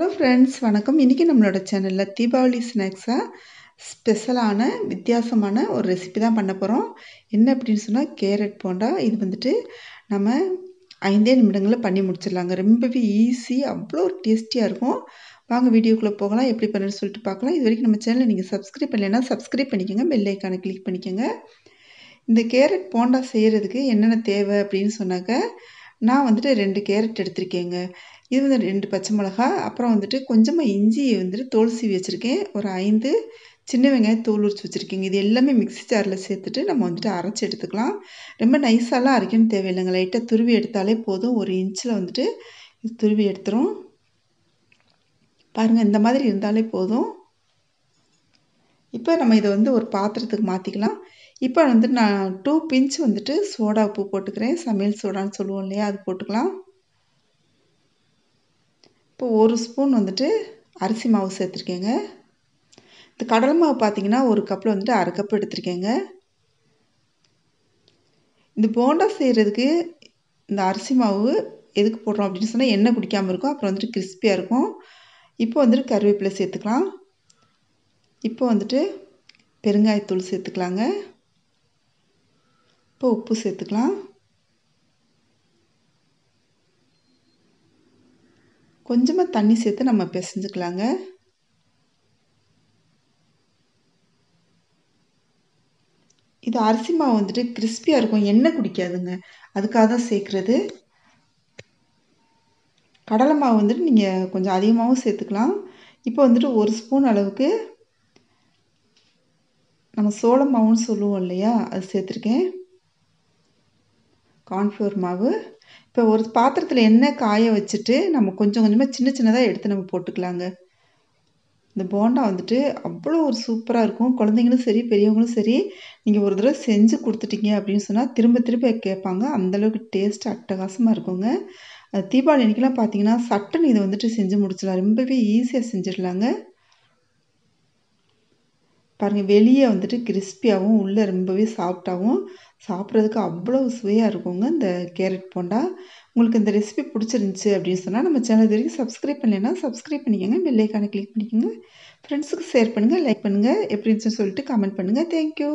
Hello friends, வணக்கம். இன்றைக்கி நம்மளோட சேனலில் தீபாவளி ஸ்நாக்ஸாக ஸ்பெஷலான வித்தியாசமான ஒரு ரெசிபி தான் பண்ண போகிறோம். என்ன அப்படின்னு சொன்னால் கேரட் போண்டா. இது வந்துட்டு நம்ம 5 நிமிடங்களில் பண்ணி முடிச்சிடலாங்க. ரொம்பவே ஈஸி, அவ்வளோ ஒரு டேஸ்டியாக இருக்கும். வாங்க வீடியோக்குள்ளே போகலாம். எப்படி பண்ணுன்னு சொல்லிட்டு பார்க்கலாம். இது வரைக்கும் நம்ம சேனலை நீங்கள் சப்ஸ்கிரைப் பண்ணலைன்னா சப்ஸ்கிரைப் பண்ணிக்கோங்க, பெல் ஐக்கானை கிளிக் பண்ணிக்கோங்க. இந்த கேரட் போண்டா செய்கிறதுக்கு என்னென்ன தேவை அப்படின்னு சொன்னாக்க, நான் வந்துட்டு 2 கேரட் எடுத்திருக்கேங்க. இது வந்து 2 பச்சை மிளகா, அப்புறம் வந்துட்டு கொஞ்சமாக இஞ்சி வந்துட்டு தோல் சீவி வச்சுருக்கேன். ஒரு 5 சின்ன வெங்காயம் தோல் உரிச்சு வச்சுருக்கேங்க. இது எல்லாமே மிக்ஸி ஜாரில் சேர்த்துட்டு நம்ம வந்துட்டு அரைச்சி எடுத்துக்கலாம். ரொம்ப நைஸாலாம் அரைக்கணும்னு தேவையில்லைங்க. லைட்டாக துருவி எடுத்தாலே போதும். 1 இன்ச்சில் வந்துட்டு இது துருவி எடுத்துரும். பாருங்கள், இந்த மாதிரி இருந்தாலே போதும். இப்போ நம்ம இதை வந்து ஒரு பாத்திரத்துக்கு மாற்றிக்கலாம். இப்போ வந்து நான் 2 பிஞ்ச் வந்துட்டு சோடா உப்பு போட்டுக்கிறேன். சமையல் சோடான்னு சொல்லுவோம் இல்லையா, அது போட்டுக்கலாம். இப்போ 1 ஸ்பூன் வந்துட்டு அரிசி மாவு சேர்த்துருக்கேங்க. இந்த கடலை மாவு பார்த்தீங்கன்னா 1 கப்பில் வந்துட்டு 1/2 கப் எடுத்துருக்கேங்க. இந்த போண்டா செய்கிறதுக்கு இந்த அரிசி மாவு எதுக்கு போடுறோம் அப்படின்னு சொன்னால் எண்ணெய் குடிக்காமல் இருக்கும், அப்புறம் வந்துட்டு கிறிஸ்பியாக இருக்கும். இப்போ வந்துட்டு கருவேப்பிலை சேர்த்துக்கலாம். இப்போ வந்துட்டு பெருங்காயத்தூள் சேர்த்துக்கலாங்க. இப்போ உப்பு சேர்த்துக்கலாம். கொஞ்சமாக தண்ணி சேர்த்து நம்ம பிசைஞ்சுக்கலாங்க. இது அரிசி மாவு வந்துட்டு கிறிஸ்பியாக இருக்கும், எண்ணெய் குடிக்காதுங்க, அதுக்காக தான் சேர்க்குறது. கடலை மாவு வந்துட்டு நீங்கள் கொஞ்சம் அதிகமாகவும் சேர்த்துக்கலாம். இப்போ வந்துட்டு 1 ஸ்பூன் அளவுக்கு நம்ம சோள மாவுன்னு சொல்லுவோம் இல்லையா, அது சேர்த்துருக்கேன். கார்ன்ஃப்ளவர் மாவு. இப்போ ஒரு பாத்திரத்தில் எண்ணெய் காய வச்சுட்டு நம்ம கொஞ்சம் கொஞ்சமாக சின்ன சின்னதாக எடுத்து நம்ம போட்டுக்கலாங்க. இந்த போண்டா வந்துட்டு அவ்வளோ ஒரு சூப்பராக இருக்கும். குழந்தைங்களும் சரி, பெரியவங்களும் சரி, நீங்கள் ஒரு தடவை செஞ்சு கொடுத்துட்டீங்க அப்படின்னு சொன்னால் திரும்ப திரும்ப கேட்பாங்க. அந்தளவுக்கு டேஸ்ட் அட்டகாசமாக இருக்குங்க. தீபாவளி அன்றைக்கெலாம் பார்த்தீங்கன்னா சட்டுன்னு இதை வந்துட்டு செஞ்சு முடிச்சிடலாம். ரொம்பவே ஈஸியாக செஞ்சிடலாங்க. பாருங்கள், வெளியே வந்துட்டு கிறிஸ்பியாகவும் உள்ளே ரொம்பவே சாஃப்டாகவும், சாப்பிட்றதுக்கு அவ்வளோ சுவையாக இருக்குங்க இந்த கேரட் போண்டா. உங்களுக்கு இந்த ரெசிபி பிடிச்சிருந்துச்சி அப்படின்னு சொன்னால் நம்ம சேனல் இது வரைக்கும் சப்ஸ்கிரைப் பண்ணலைன்னா சப்ஸ்கிரைப் பண்ணிக்கோங்க, பெல் ஐக்கானை கிளிக் பண்ணிக்கோங்க. ஃப்ரெண்ட்ஸுக்கு ஷேர் பண்ணுங்கள், லைக் பண்ணுங்கள், எப்படி இருந்துச்சுன்னு சொல்லிட்டு கமெண்ட் பண்ணுங்கள். தேங்க்யூ.